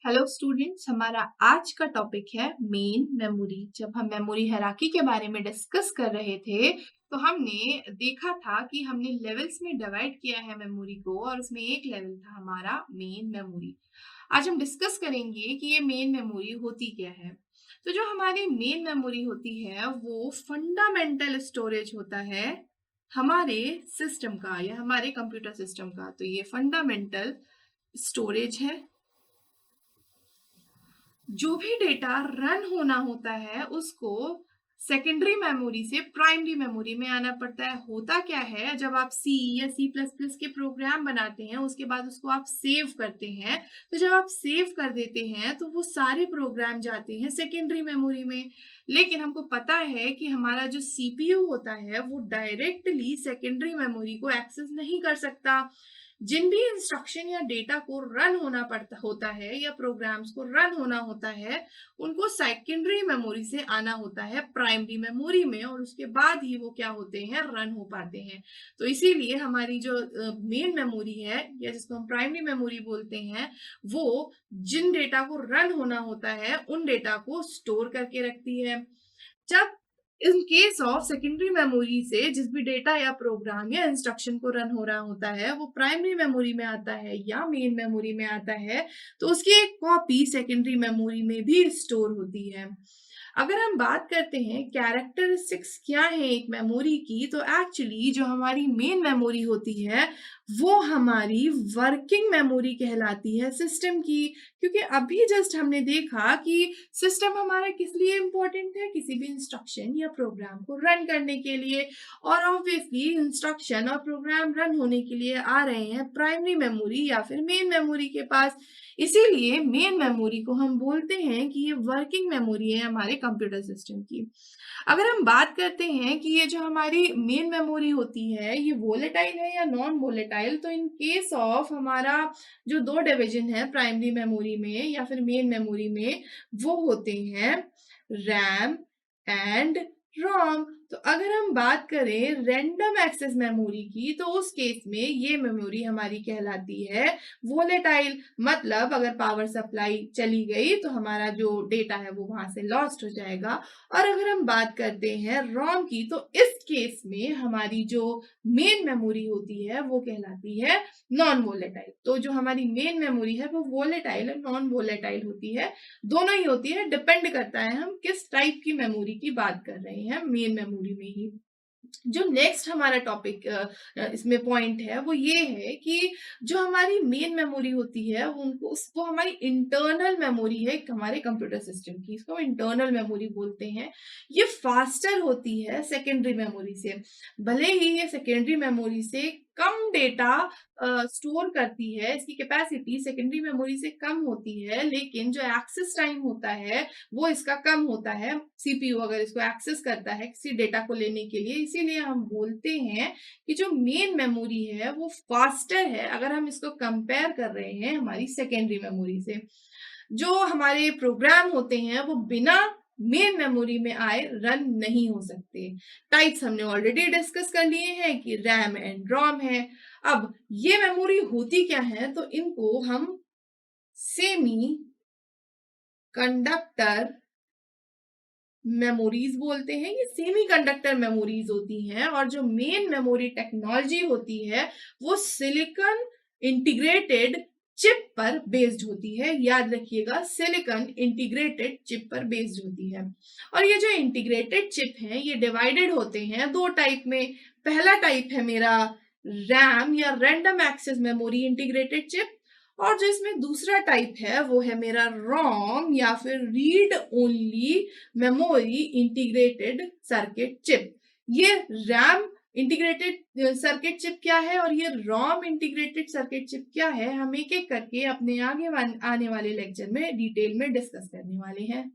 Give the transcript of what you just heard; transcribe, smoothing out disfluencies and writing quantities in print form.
Hello students, हमारा आज का टॉपिक है मेन मेमोरी। जब हम मेमोरी हायरार्की के बारे में डिस्कस कर रहे थे तो हमने देखा था कि हमने लेवल्स में डिवाइड किया है मेमोरी को और उसमें एक लेवल था हमारा मेन मेमोरी। आज हम डिस्कस करेंगे कि ये मेन मेमोरी होती क्या है। तो जो हमारी मेन मेमोरी होती है वो फंडामेंटल स्टोरेज होता है हमारे सिस्टम का या हमारे कंप्यूटर सिस्टम का। तो ये फंडामेंटल स्टोरेज है। जो भी डेटा रन होना होता है उसको सेकेंडरी मेमोरी से प्राइमरी मेमोरी में आना पड़ता है। होता क्या है, जब आप सी या सी प्लस प्लस के प्रोग्राम बनाते हैं उसके बाद उसको आप सेव करते हैं, तो जब आप सेव कर देते हैं तो वो सारे प्रोग्राम जाते हैं सेकेंडरी मेमोरी में। लेकिन हमको पता है कि हमारा जो सीपीयू होता है वो डायरेक्टली सेकेंडरी मेमोरी को एक्सेस नहीं कर सकता। जिन भी इंस्ट्रक्शन या डेटा को रन होना पड़ता होता है या प्रोग्राम्स को रन होना होता है उनको सेकेंडरी मेमोरी से आना होता है प्राइमरी मेमोरी में, और उसके बाद ही वो क्या होते हैं, रन हो पाते हैं। तो इसीलिए हमारी जो मेन मेमोरी है या जिसको हम प्राइमरी मेमोरी बोलते हैं वो जिन डेटा को रन होना होता है उन डेटा को स्टोर करके रखती है। जब in case of secondary memory से जिस भी डेटा या प्रोग्राम या इंस्ट्रक्शन को रन हो रहा होता है वो प्राइमरी मेमोरी में आता है या मेन मेमोरी में आता है, तो उसकी एक कॉपी सेकेंडरी मेमोरी में भी स्टोर होती है। अगर हम बात करते हैं कैरेक्टरिस्टिक्स क्या है एक मेमोरी की, तो एक्चुअली जो हमारी मेन मेमोरी होती है वो हमारी वर्किंग मेमोरी कहलाती है सिस्टम की। क्योंकि अभी जस्ट हमने देखा कि सिस्टम हमारा किस लिए इम्पोर्टेंट है, किसी भी इंस्ट्रक्शन या प्रोग्राम को रन करने के लिए। और ऑब्वियसली इंस्ट्रक्शन और प्रोग्राम रन होने के लिए आ रहे हैं प्राइमरी मेमोरी या फिर मेन मेमोरी के पास। इसीलिए मेन मेमोरी को हम बोलते हैं कि ये वर्किंग मेमोरी है हमारे कंप्यूटर सिस्टम की। अगर हम बात करते हैं कि ये जो हमारी मेन मेमोरी होती है ये वोलेटाइल है या नॉन वोलेटाइल, तो इन केस ऑफ हमारा जो दो डिवीजन है प्राइमरी मेमोरी में या फिर मेन मेमोरी में वो होते हैं रैम एंड रोम। तो अगर हम बात करें रैंडम एक्सेस मेमोरी की तो उस केस में ये मेमोरी हमारी कहलाती है वोलेटाइल। मतलब अगर पावर सप्लाई चली गई तो हमारा जो डेटा है वो वहां से लॉस्ट हो जाएगा। और अगर हम बात करते हैं रोम की तो इस केस में हमारी जो मेन मेमोरी होती है वो कहलाती है नॉन वोलेटाइल। तो जो हमारी मेन मेमोरी है वो वोलेटाइल और नॉन वोलेटाइल होती है, दोनों ही होती है। डिपेंड करता है हम किस टाइप की मेमोरी की बात कर रहे हैं मेन मेमोरी में ही। जो नेक्स्ट हमारा टॉपिक इसमें पॉइंट है वो ये है कि जो हमारी मेन मेमोरी होती है उनको उसको हमारी इंटरनल मेमोरी है हमारे कंप्यूटर सिस्टम की, इसको इंटरनल मेमोरी बोलते हैं। ये फास्टर होती है सेकेंडरी मेमोरी से। भले ही ये सेकेंडरी मेमोरी से कम डेटा स्टोर करती है, इसकी कैपेसिटी सेकेंडरी मेमोरी से कम होती है, लेकिन जो एक्सेस टाइम होता है वो इसका कम होता है। सीपीयू अगर इसको एक्सेस करता है किसी डेटा को लेने के लिए, इसीलिए हम बोलते हैं कि जो मेन मेमोरी है वो फास्टर है अगर हम इसको कंपेयर कर रहे हैं हमारी सेकेंडरी मेमोरी से। जो हमारे प्रोग्राम होते हैं वो बिना मेन मेमोरी में आए रन नहीं हो सकते। टाइप्स हमने ऑलरेडी डिस्कस कर लिए हैं कि रैम एंड रोम है। अब ये मेमोरी होती क्या है, तो इनको हम सेमी कंडक्टर मेमोरीज बोलते हैं। ये सेमी कंडक्टर मेमोरीज होती हैं। और जो मेन मेमोरी टेक्नोलॉजी होती है वो सिलिकॉन इंटीग्रेटेड चिप पर बेस्ड होती है। याद रखिएगा, सिलिकॉन इंटीग्रेटेड चिप पर बेस्ड होती है। और ये जो इंटीग्रेटेड चिप हैं ये डिवाइडेड होते हैं दो टाइप में। पहला टाइप है मेरा रैम या random access memory integrated chip, और जो इसमें दूसरा टाइप है वो है मेरा रोम या फिर read only memory integrated circuit chip. ये रैम इंटीग्रेटेड सर्किट चिप क्या है और ये रोम इंटीग्रेटेड सर्किट चिप क्या है, हम एक एक करके अपने आगे आने वाले लेक्चर में डिटेल में डिस्कस करने वाले हैं।